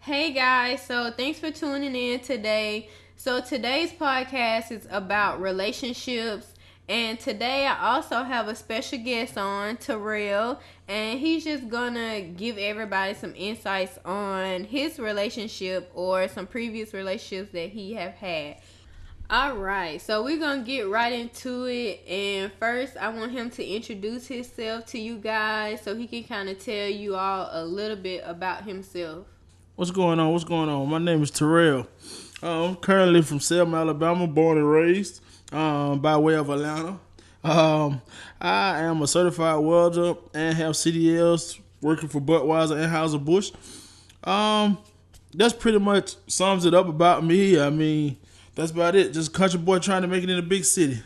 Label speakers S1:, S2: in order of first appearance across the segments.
S1: Hey guys, so thanks for tuning in today. So today's podcast is about relationships, and today I also have a special guest on, Cherrelle, and he's just gonna give everybody some insights on his relationship or some previous relationships that he have had. All right, so we're gonna get right into it, and first I want him to introduce himself to you guys so he can kind of tell you all a little bit about himself.
S2: What's going on? What's going on? My name is Terrell. I'm currently from Selma, Alabama, born and raised by way of Atlanta. I am a certified welder and have CDLs working for Budweiser and Anheuser-Busch. Um, that's pretty much sums it up about me. I mean, that's about it. Just a country boy trying to make it in a big city.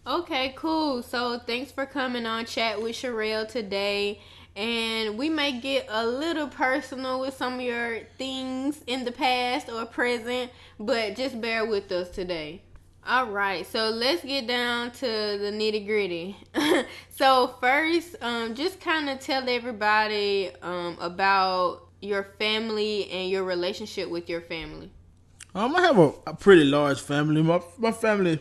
S1: Okay, cool. So thanks for coming on Chat with Cherrelle today. And we may get a little personal with some of your things in the past or present, but just bear with us today. All right, so let's get down to the nitty gritty. So first, just kind of tell everybody about your family and your relationship with your family.
S2: I have a pretty large family. My family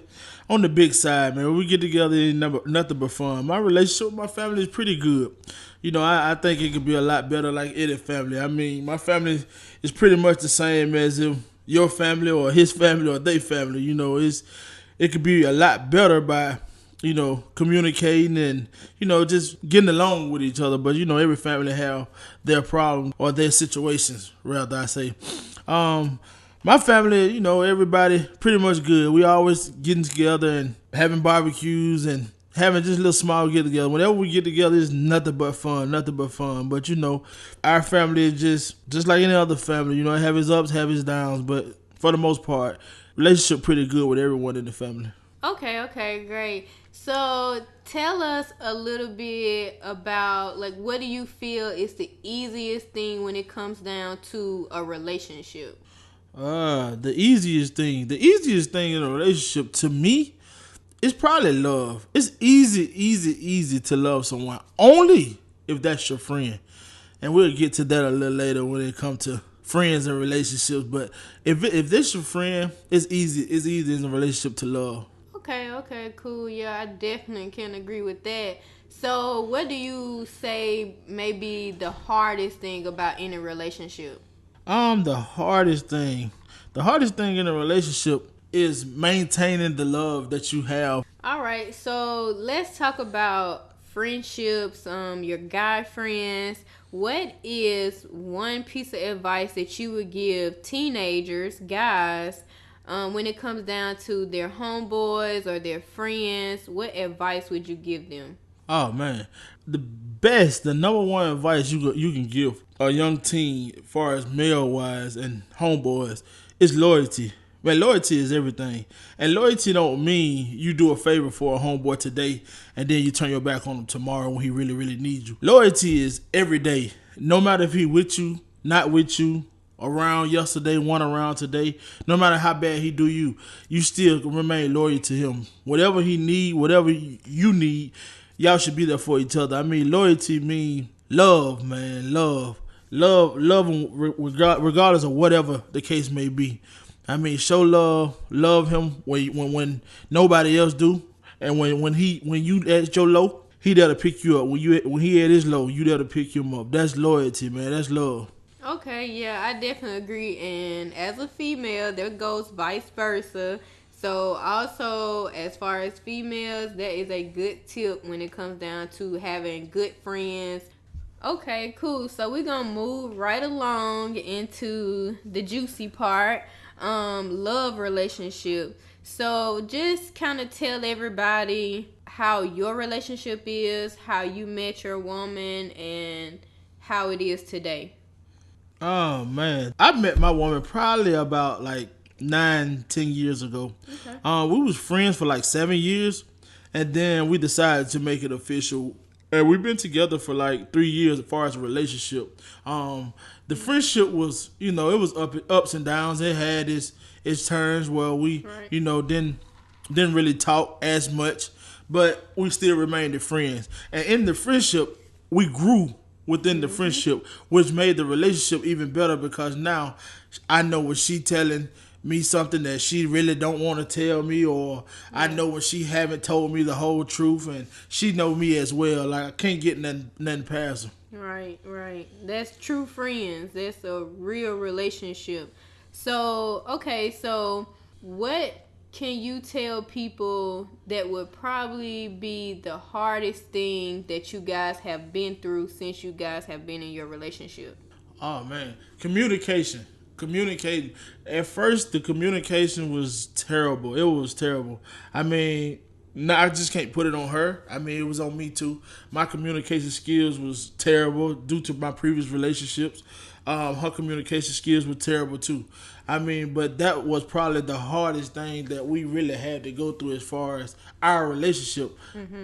S2: on the big side, man. We get together, ain't nothing but fun. My relationship with my family is pretty good. I think it could be a lot better like any family. I mean, my family is pretty much the same as if your family or his family or their family. It could be a lot better by communicating and just getting along with each other. But every family have their problems or their situations, rather I say. My family, everybody pretty much good. We always getting together and having barbecues and having just a little small get together. Whenever we get together, it's nothing but fun, nothing but fun. But our family is just like any other family. Have its ups, have its downs, but for the most part, relationship pretty good with everyone in the family.
S1: Okay, great. So tell us a little bit about like what do you feel is the easiest thing when it comes down to a relationship?
S2: The easiest thing in a relationship to me is probably love. It's easy to love someone only if that's your friend, and we'll get to that a little later when it comes to friends and relationships. But if this your friend, it's easy. It's easy in a relationship to love.
S1: Okay, cool. Yeah, I definitely can agree with that. So, what do you say maybe the hardest thing about any relationship?
S2: The hardest thing in a relationship is maintaining the love that you have.
S1: All right, so let's talk about friendships, your guy friends. What is one piece of advice that you would give teenagers, guys, when it comes down to their homeboys or their friends? What advice would you give them?
S2: Oh man, the number one advice you can give a young teen, as far as male wise and homeboys, is loyalty. Man, loyalty is everything, and loyalty don't mean you do a favor for a homeboy today and then you turn your back on him tomorrow when he really really needs you. Loyalty is every day, no matter if he with you, not with you. Around yesterday, one around today. No matter how bad he do you, you still remain loyal to him. Whatever he need, whatever you need, y'all should be there for each other. I mean, loyalty mean love, man, love him regardless of whatever the case may be. I mean, show love him when nobody else do, and when you at your low, he there to pick you up. When he at his low, you there to pick him up. That's loyalty, man. That's love.
S1: Okay, yeah, I definitely agree. And as a female, there goes vice versa. So also, as far as females, that is a good tip when it comes down to having good friends. Okay, cool. So we're gonna move right along into the juicy part, love relationship. So just kind of tell everybody how your relationship is, how you met your woman, and how it is today.
S2: Oh man, I met my woman probably about like 9, 10 years ago.
S1: Okay.
S2: We was friends for like 7 years, and then we decided to make it official. And we've been together for like 3 years as far as a relationship. The friendship was, it was ups and downs. It had its turns where we,
S1: Right.
S2: didn't really talk as much, but we still remained friends. And in the friendship, we grew within the friendship, which made the relationship even better because now I know when she telling me something that she really don't want to tell me, or I
S1: Yeah.
S2: know when she haven't told me the whole truth, and she know me as well. Like I can't get nothing past her.
S1: Right, right. That's true friends. That's a real relationship. So, okay, so what can you tell people that would probably be the hardest thing that you guys have been through since you guys have been in your relationship?
S2: Oh man, communication. Communicating. At first, the communication was terrible. It was terrible. I mean, no, I just can't put it on her. I mean, it was on me too. My communication skills was terrible due to my previous relationships. Her communication skills were terrible too. I mean, but that was probably the hardest thing that we really had to go through as far as our relationship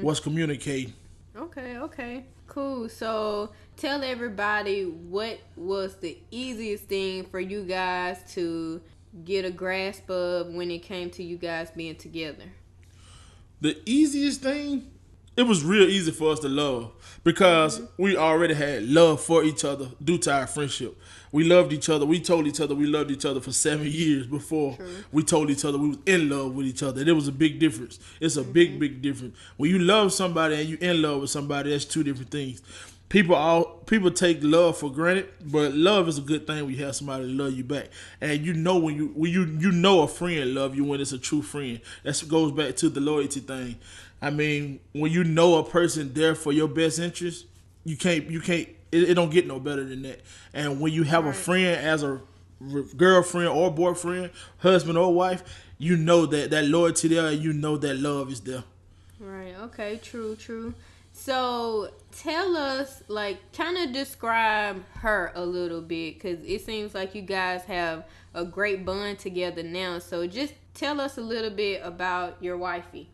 S2: was communicating.
S1: Okay, okay. Cool. So tell everybody what was the easiest thing for you guys to get a grasp of when it came to you guys being together.
S2: The easiest thing, it was real easy for us to love because we already had love for each other due to our friendship. We loved each other. We told each other we loved each other for 7 years before
S1: True.
S2: we told each other we was in love with each other. There was a big difference. It's a big difference. When you love somebody and you in love with somebody, that's two different things. People take love for granted, but love is a good thing when you have somebody to love you back, and you know when you know a friend love you when it's a true friend. That goes back to the loyalty thing. I mean, when you know a person there for your best interest, you can't. It don't get no better than that. And when you have a
S1: Right.
S2: friend as a girlfriend or boyfriend, husband or wife, you know that loyalty there, and you know that love is there.
S1: Right. Okay. True. True. So tell us, like, kind of describe her a little bit, because it seems like you guys have a great bond together now. So just tell us a little bit about your wifey.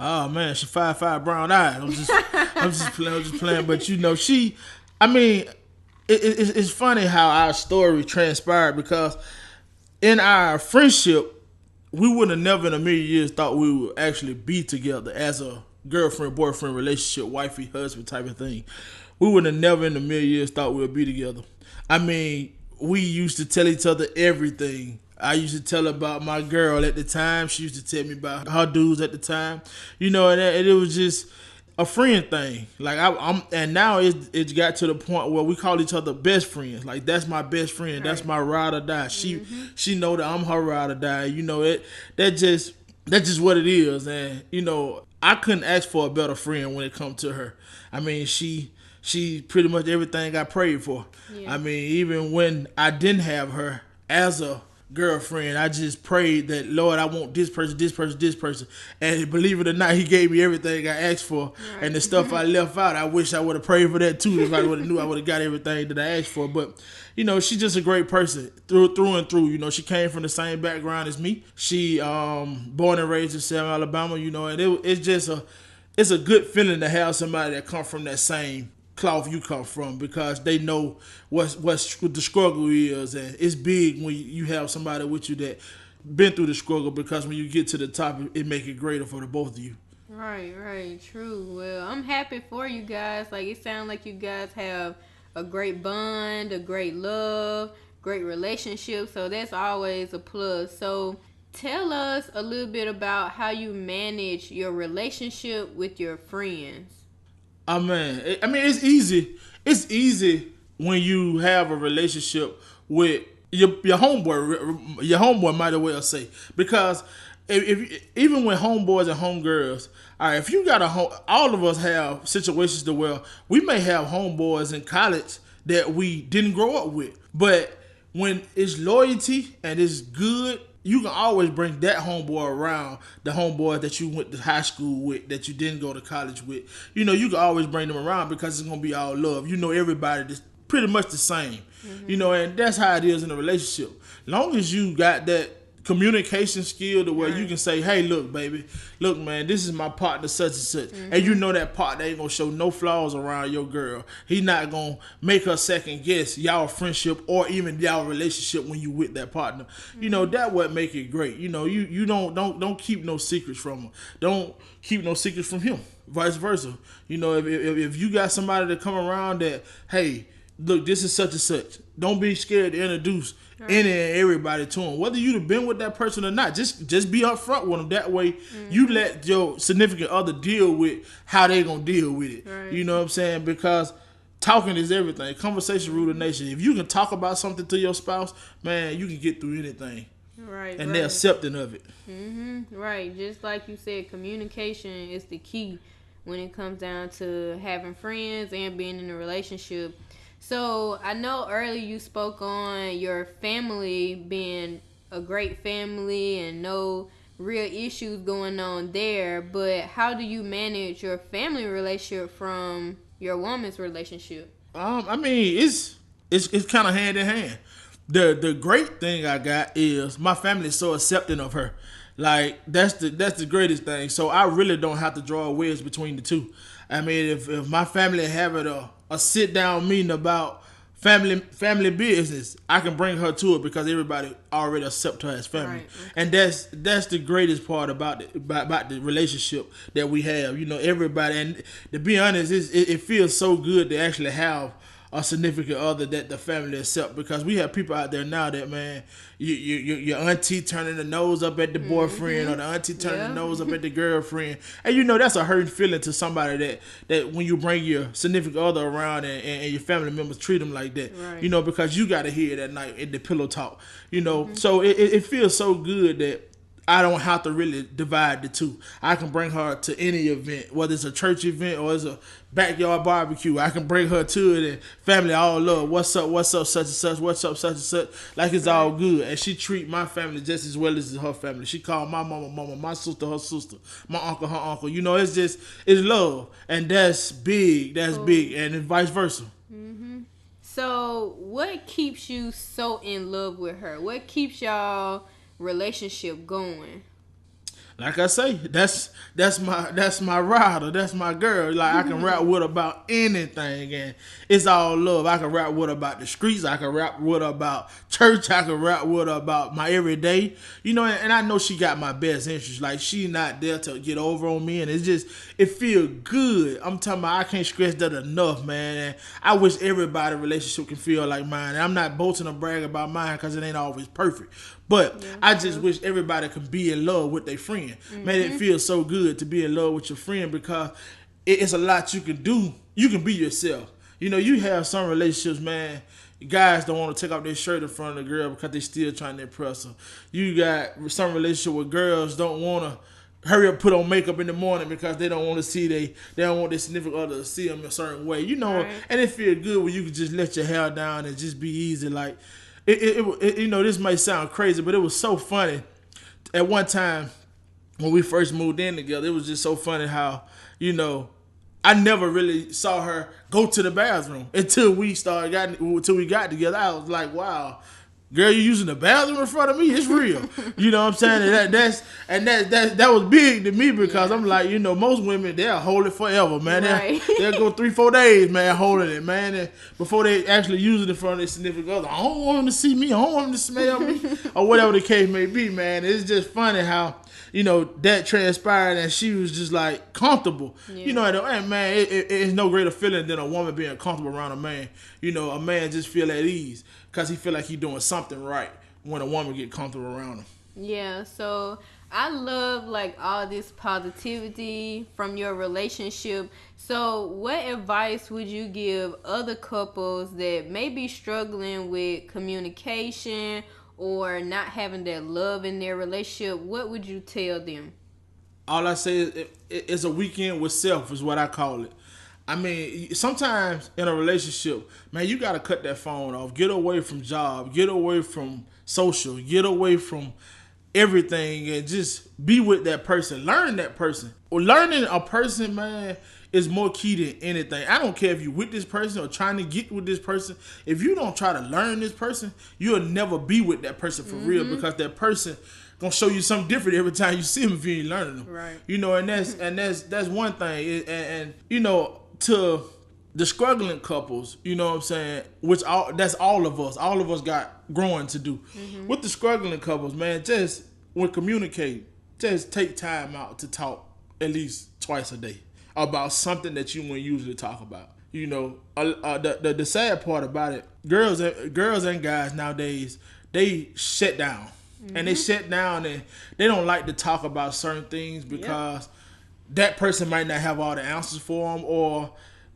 S2: Oh man, she 5'5" brown eyes. I'm just playing. But you know, I mean, it's funny how our story transpired because in our friendship, we would have never in a million years thought we would actually be together as a girlfriend boyfriend relationship, wifey husband type of thing. We would have never in a million years thought we would be together. I mean, we used to tell each other everything. I used to tell her about my girl at the time. She used to tell me about her dudes at the time. You know, and it was just a friend thing. Like I'm, and now it's got to the point where we call each other best friends. Like that's my best friend. That's
S1: Right.
S2: my ride or die. She know that I'm her ride or die. You know it. That's just what it is. And you know I couldn't ask for a better friend when it comes to her. I mean she pretty much everything I prayed for.
S1: Yeah.
S2: I mean even when I didn't have her as a girlfriend, I just prayed that Lord, I want this person, this person, this person, and believe it or not, He gave me everything I asked for.
S1: Right.
S2: And the stuff I left out, I wish I would have prayed for that too. If I would have knew, I would have got everything that I asked for. But you know, she's just a great person through and through. You know, she came from the same background as me. She born and raised in Selma, Alabama. You know, and it's a good feeling to have somebody that come from that same cloth you come from because they know what the struggle is, and it's big when you have somebody with you that been through the struggle because when you get to the top, it make it greater for the both of you.
S1: Right, right, true. Well, I'm happy for you guys. Like, it sounds like you guys have a great bond, a great love, great relationship. So that's always a plus. So tell us a little bit about how you manage your relationship with your friends.
S2: Oh man, I mean it's easy. It's easy when you have a relationship with your homeboy. Your homeboy might as well say because if even with homeboys and homegirls, all right, if you got a home, all of us have situations to where we may have homeboys in college that we didn't grow up with, but when it's loyalty and it's good, you can always bring that homeboy around the homeboy that you went to high school with, that you didn't go to college with. You know, you can always bring them around because it's gonna be all love. You know, everybody is pretty much the same. You know, and that's how it is in a relationship. Long as you got that communication skill to where you
S1: Right.
S2: can say, hey, look, baby, look, man, this is my partner such and such. And you know that partner ain't gonna show no flaws around your girl. He not gonna make her second guess y'all friendship or even y'all relationship when you with that partner. You know, that what make it great. You know, you don't keep no secrets from her. Don't keep no secrets from him. vice versa. If you got somebody to come around that, hey, look, this is such and such. Don't be scared to introduce any and everybody to them. Whether you've been with that person or not, just be upfront with them. That way, you let your significant other deal with how they gonna deal with it.
S1: Right.
S2: You know what I'm saying? Because talking is everything. Conversation rule the nation. If you can talk about something to your spouse, man, you can get through anything.
S1: Right.
S2: And they're accepting of it.
S1: Right. Just like you said, communication is the key when it comes down to having friends and being in a relationship. So I know earlier you spoke on your family being a great family and no real issues going on there, but how do you manage your family relationship from your woman's relationship?
S2: I mean, it's kind of hand in hand. The great thing I got is my family is so accepting of her. Like that's the greatest thing. So I really don't have to draw a wedge between the two. I mean, if my family having a sit down meeting about family business, I can bring her to it because everybody already accept her as family.
S1: Right. Okay.
S2: And that's the greatest part about the relationship that we have. Everybody, and to be honest, it feels so good to actually have a significant other that the family accept, because we have people out there now that, man, your auntie turning the nose up at the boyfriend, or the auntie turning the nose up at the girlfriend, and that's a hurting feeling to somebody that when you bring your significant other around and your family members treat them like that,
S1: Right.
S2: because you got to hear that night in the pillow talk, so it feels so good that I don't have to really divide the two. I can bring her to any event, whether it's a church event or it's a backyard barbecue. I can bring her to it, and family all love. What's up, such and such, what's up, such and such. Like it's all good. And she treat my family just as well as her family. She call my mama, my sister her sister, my uncle her uncle. It's love. And that's big. That's big. And then vice versa.
S1: So what keeps you so in love with her? What keeps y'all relationship going?
S2: Like I say, that's my rider, that's my girl. Like I can rap with her about anything, and it's all love. I can rap with her about the streets. I can rap with her about church. I can rap with her about my everyday. And I know she got my best interest. Like she not there to get over on me, and it feel good. I'm talking about, I can't stress that enough, man. And I wish everybody relationship can feel like mine. And I'm not boasting or bragging about mine because it ain't always perfect. But I just wish everybody could be in love with their friend. Man, it feels so good to be in love with your friend, because it's a lot you can do. You can be yourself. You have some relationships, man. Guys don't want to take off their shirt in front of the girl because they still trying to impress her. You got some relationship where girls don't want to hurry up, put on makeup in the morning because they don't want to see they don't want their significant other to see them a certain way.
S1: Right.
S2: And it feel good when you can just let your hair down and just be easy. Like this might sound crazy, but it was so funny. At one time when we first moved in together, it was just so funny how I never really saw her go to the bathroom until we got together. I was like, wow, girl, you using the bathroom in front of me? It's real. You know what I'm saying? And that was big to me, because I'm like, most women, they'll hold it forever, man.
S1: Right.
S2: They'll go 3-4 days, man, holding it, man, and before they actually use it in front of their significant other. I don't want them to see me. I don't want them to smell me, or whatever the case may be, man. It's just funny how that transpired, and she was just like comfortable. And man, it's no greater feeling than a woman being comfortable around a man. A man just feel at ease because he feel like he doing something right when a woman get comfortable around him.
S1: Yeah, so I love like all this positivity from your relationship. So what advice would you give other couples that may be struggling with communication or not having that love in their relationship? What would you tell them?
S2: All I say is it's a weekend with self is what I call it. I mean, sometimes in a relationship, man, you got to cut that phone off. Get away from job. Get away from social. Get away from everything and just be with that person. Learn that person. Well, learning a person, man, is more key than anything. I don't care if you with this person or trying to get with this person. If you don't try to learn this person, you'll never be with that person for real, because that person gonna show you something different every time you see them if you ain't learning them.
S1: Right.
S2: And that's one thing. And to the struggling couples, you know what I'm saying, that's all of us. All of us got growing to do. With the struggling couples, man, just when communicate, just take time out to talk at least twice a day. about something that you wouldn't usually talk about. The sad part about it, girls and guys nowadays, they shut down. And they shut down and they don't like to talk about certain things because that person might not have all the answers for them, or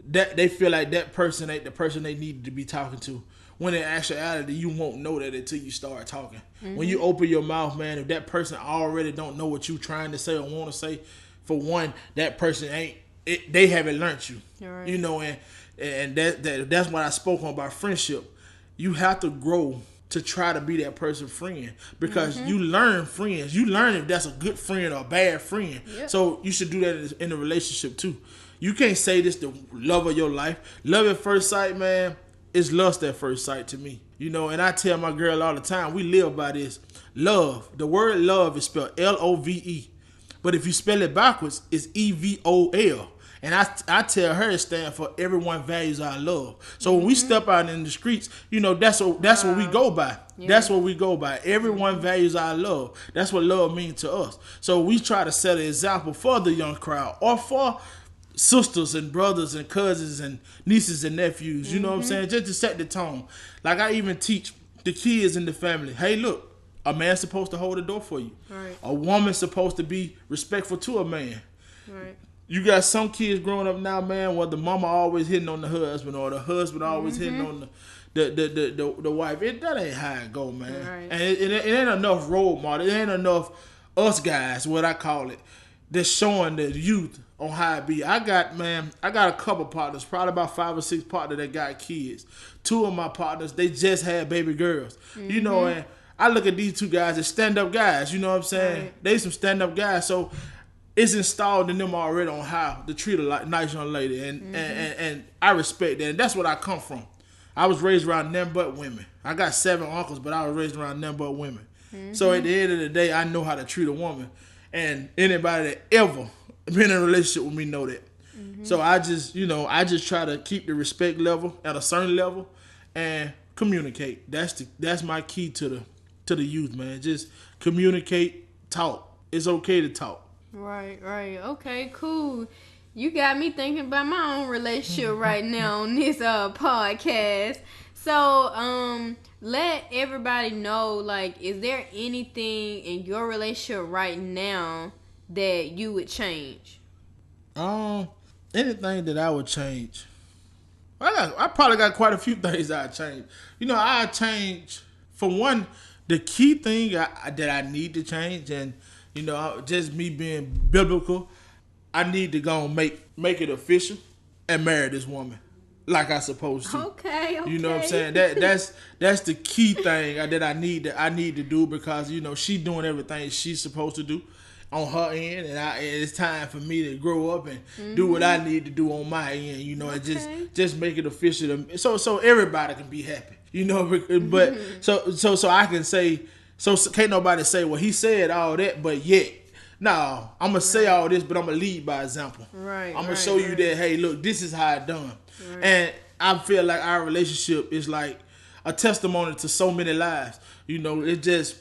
S2: that they feel like that person ain't the person they needed to be talking to. When in actuality, you won't know that until you start talking. When you open your mouth, man, if that person already don't know what you trying to say or want to say, for one, that person they haven't learned you.
S1: Right.
S2: And that's what I spoke on about friendship. You have to grow to try to be that person's friend, because you learn friends. You learn if that's a good friend or a bad friend.
S1: Yep.
S2: So you should do that in a relationship too. You can't say this the love of your life. Love at first sight, man, is lust at first sight to me. And I tell my girl all the time, we live by this. Love. The word love is spelled Love. But if you spell it backwards, it's EVOL. And I tell her it stands for everyone values our love. So when we step out in the streets, that's what we go by. Yeah. That's what we go by. Everyone values our love. That's what love means to us. So we try to set an example for the young crowd, or for sisters and brothers and cousins and nieces and nephews. You know what I'm saying? Just to set the tone. Like I even teach the kids in the family, hey, look, a man's supposed to hold the door for you.
S1: Right.
S2: A woman's supposed to be respectful to a man.
S1: Right.
S2: You got some kids growing up now, man, where the mama always hitting on the husband, or the husband always hitting on the wife. That ain't how it go, man.
S1: Right.
S2: And it ain't enough role model. It ain't enough us guys, what I call it, that's showing the youth on how it be. I got a couple partners, probably about 5 or 6 partners that got kids. 2 of my partners, they just had baby girls. And I look at these 2 guys as stand-up guys. You know what I'm saying?
S1: Right.
S2: They some stand-up guys. So it's installed in them already on how to treat a nice young lady. And I respect that. And that's what I come from. I was raised around them but women. I got 7 uncles, but I was raised around them but women. So at the end of the day, I know how to treat a woman. And anybody that ever been in a relationship with me know that. So I just try to keep the respect level at a certain level and communicate. That's my key to the youth, man. Just communicate, talk. It's okay to talk.
S1: Right. Okay, cool. You got me thinking about my own relationship right now on this podcast. So, let everybody know, like, is there anything in your relationship right now that you would change?
S2: Anything that I would change. I probably got quite a few things I'd change. I change, for one, the key thing that I need to change, and just me being biblical, I need to go and make it official and marry this woman like I supposed to.
S1: Okay.
S2: You know what I'm saying? That's the key thing that I need to do, because she doing everything she's supposed to do on her end, and it's time for me to grow up and do what I need to do on my end. And just make it official, so everybody can be happy. But so I can say, so can't nobody say, well, he said all that, but yet. No, I'm going to say all this, but I'm going to lead by example.
S1: Right.
S2: I'm going to show you that, hey, look, this is how it's done. Right. And I feel like our relationship is like a testimony to so many lives. It's just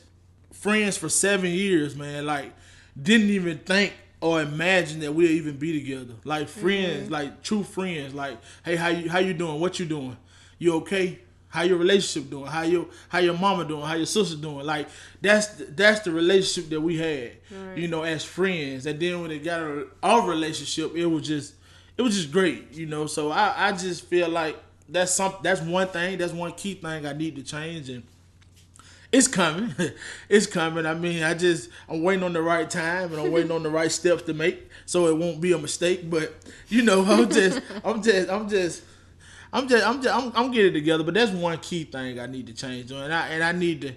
S2: friends for 7 years, man. Like, didn't even think or imagine that we'll even be together. Like friends, like true friends. Like, hey, how you doing? What you doing? You okay? How your relationship doing? How your mama doing? How your sister doing? Like that's the relationship that we had, right. As friends. And then when it got our relationship, it was just great, So I just feel like that's one thing, that's one key thing I need to change, and it's coming. It's coming. I mean, I'm waiting on the right time, and I'm waiting on the right steps to make, so it won't be a mistake. But I'm getting it together, but that's one key thing I need to change, and I need to.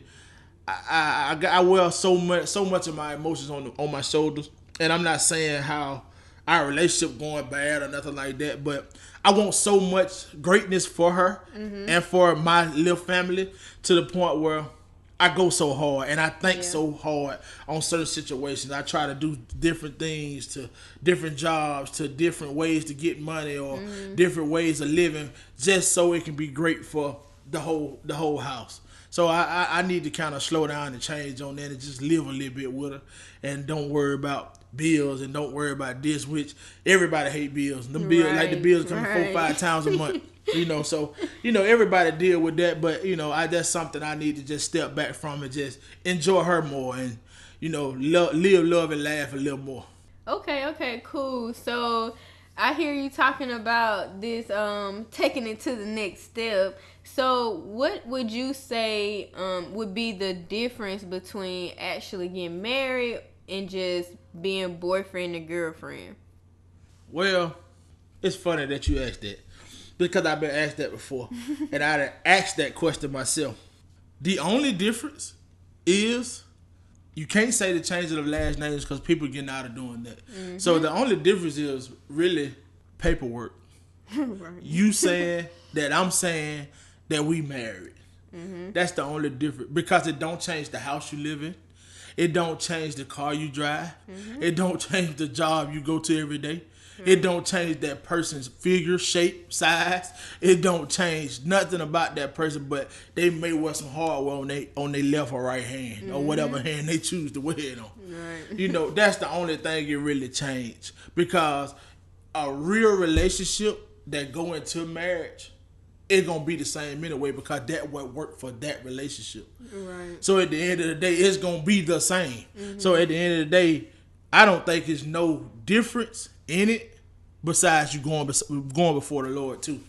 S2: I wear so much of my emotions on my shoulders, and I'm not saying how our relationship going bad or nothing like that, but I want so much greatness for her and for my little family, to the point where I go so hard and I think so hard on certain situations. I try to do different things, to different jobs, to different ways to get money, or different ways of living, just so it can be great for the whole house. So I need to kind of slow down and change on that and just live a little bit with her and don't worry about bills and don't worry about this, which everybody hate bills. Them bills, like the
S1: Right,
S2: bills coming 4 5 times a month.
S1: right.
S2: So everybody deal with that, but that's something I need to just step back from and just enjoy her more and live, love, and laugh a little more.
S1: Okay, cool. So I hear you talking about this taking it to the next step. So what would you say would be the difference between actually getting married and just being boyfriend and girlfriend?
S2: Well, it's funny that you asked that because I've been asked that before, and I asked that question myself. The only difference is you can't say the changing of last names because people getting out of doing that. Mm-hmm. So the only difference is really paperwork. Right. You saying that I'm saying that we married. Mm-hmm. That's the only difference because it don't change the house you live in. It don't change the car you drive. Mm-hmm. It don't change the job you go to every day. Mm-hmm. It don't change that person's figure, shape, size. It don't change nothing about that person, but they may wear some hardware on their left or right hand or whatever hand they choose to wear it on. Right. That's the only thing it really changed because a real relationship that go into marriage, it's gonna be the same anyway because that what worked for that relationship. Right. So at the end of the day, it's gonna be the same. Mm-hmm. So at the end of the day, I don't think there's no difference in it besides you going before the Lord too.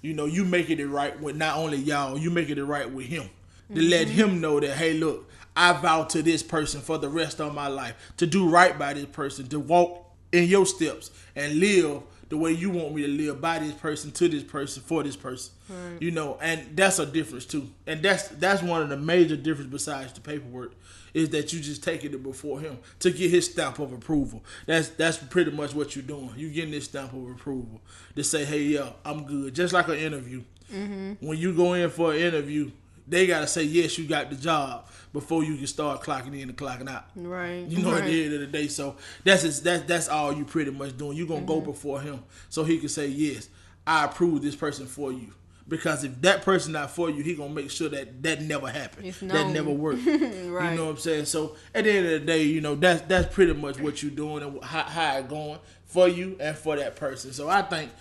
S2: You making it right with not only y'all, you making it right with Him. To let Him know that, hey, look, I vow to this person for the rest of my life to do right by this person, to walk in your steps and live the way you want me to live by this person, to this person, for this person. Right. And that's a difference too. And that's one of the major differences besides the paperwork is that you just taking it before Him to get His stamp of approval. That's pretty much what you're doing. You getting this stamp of approval to say, hey, yeah, I'm good. Just like an interview. Mm-hmm. When you go in for an interview, they got to say, yes, you got the job before you can start clocking in and clocking out.
S1: Right.
S2: At the end of the day. So that's all you pretty much doing. You're going to go before Him so He can say, yes, I approve this person for you. Because if that person not for you, He going to make sure that never happened. That never worked. Right. You know what I'm saying? So at the end of the day, that's pretty much what you're doing and how it going for you and for that person. So I think,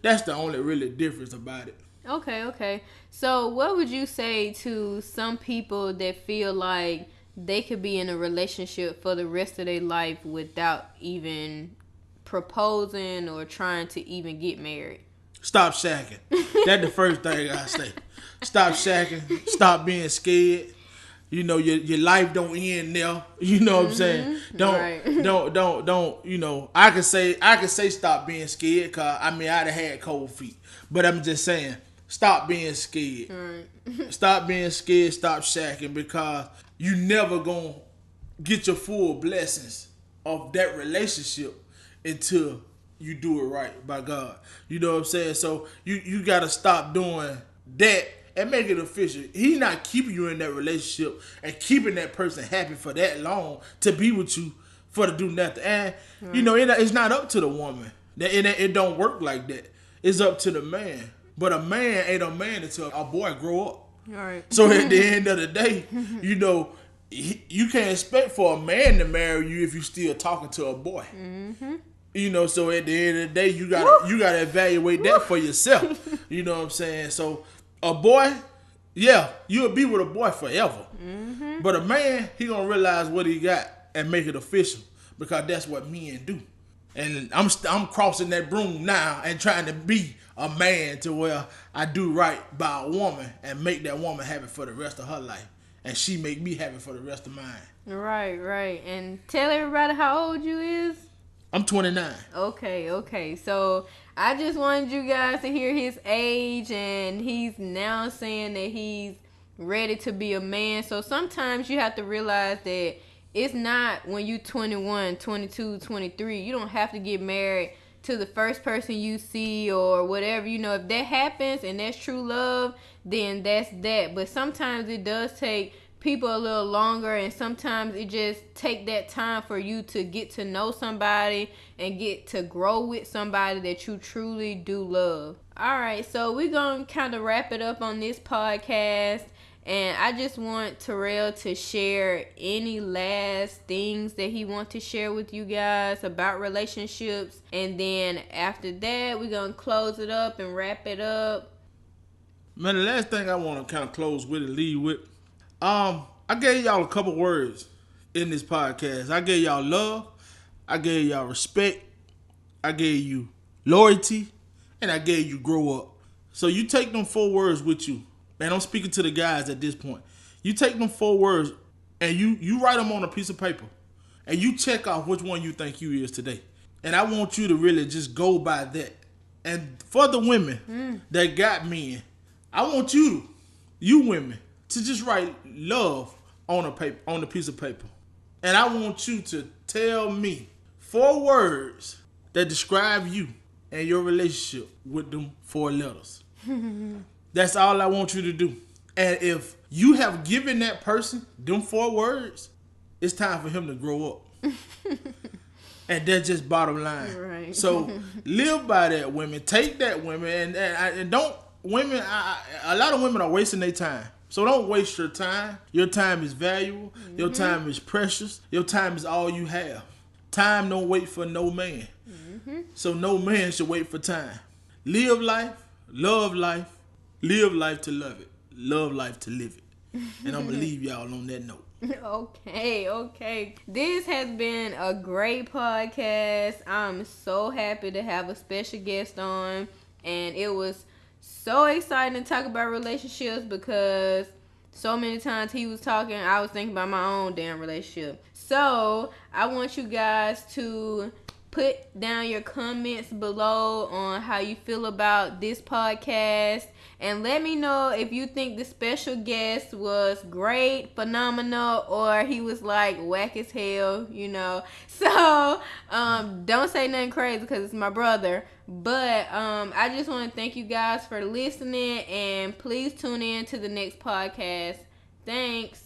S2: that's the only really difference about it.
S1: Okay. So what would you say to some people that feel like they could be in a relationship for the rest of their life without even proposing or trying to even get married?
S2: Stop shacking. That's the first thing I say. Stop shacking. Stop being scared. Your life don't end there. You know what I'm saying? Don't. I can say stop being scared because I'd have had cold feet. But I'm just saying, stop being scared. Right. Stop being scared. Stop shacking because you never gonna get your full blessings of that relationship until you do it right by God. You know what I'm saying? So you gotta stop doing that and make it official. He's not keeping you in that relationship and keeping that person happy for that long to be with you for to do nothing. And it's not up to the woman. It don't work like that. It's up to the man. But a man ain't a man until a boy grow up. All right. So at the end of the day, you can't expect for a man to marry you if you still talking to a boy. Mm-hmm. So at the end of the day, you gotta evaluate that for yourself. You know what I'm saying? So a boy, yeah, you'll be with a boy forever. Mm-hmm. But a man, he gonna realize what he got and make it official because that's what men do. And I'm crossing that broom now and trying to be a man to where I do right by a woman and make that woman happy for the rest of her life. And she make me happy for the rest of mine.
S1: Right. And tell everybody how old you is.
S2: I'm 29.
S1: Okay. So I just wanted you guys to hear his age, and he's now saying that he's ready to be a man. So sometimes you have to realize that it's not when you 21, 22, 23. You don't have to get married to the first person you see or whatever. If that happens and that's true love, then that's that. But sometimes it does take people a little longer, and sometimes it just take that time for you to get to know somebody and get to grow with somebody that you truly do love. All right, so we're gonna kind of wrap it up on this podcast, And I just want Cherrelle to share any last things that he wants to share with you guys about relationships. And then after that, we're going to close it up and wrap it up.
S2: Man, the last thing I want to kind of close with and lead with, I gave y'all a couple words in this podcast. I gave y'all love, I gave y'all respect, I gave you loyalty, and I gave you grow up. So you take them 4 words with you. Man, I'm speaking to the guys at this point. You take them 4 words and you write them on a piece of paper. And you check off which one you think you is today. And I want you to really just go by that. And for the women that got men, I want you women, to just write love on a piece of paper. And I want you to tell me 4 words that describe you and your relationship with them 4 letters. That's all I want you to do. And if you have given that person them 4 words, it's time for him to grow up. And that's just bottom line.
S1: Right.
S2: So live by that, women. Take that, women, and don't women. A lot of women are wasting their time. So don't waste your time. Your time is valuable. Your time is precious. Your time is all you have. Time don't wait for no man. So no man should wait for time. Live life, love life, live life to love it, love life to live it. And I'm gonna leave y'all on that note.
S1: Okay. This has been a great podcast. I'm so happy to have a special guest on. And it was so exciting to talk about relationships because so many times he was talking, I was thinking about my own damn relationship. So I want you guys to put down your comments below on how you feel about this podcast. And let me know if you think the special guest was great, phenomenal, or he was like whack as hell, you know. So don't say nothing crazy because it's my brother. But I just want to thank you guys for listening, and please tune in to the next podcast. Thanks.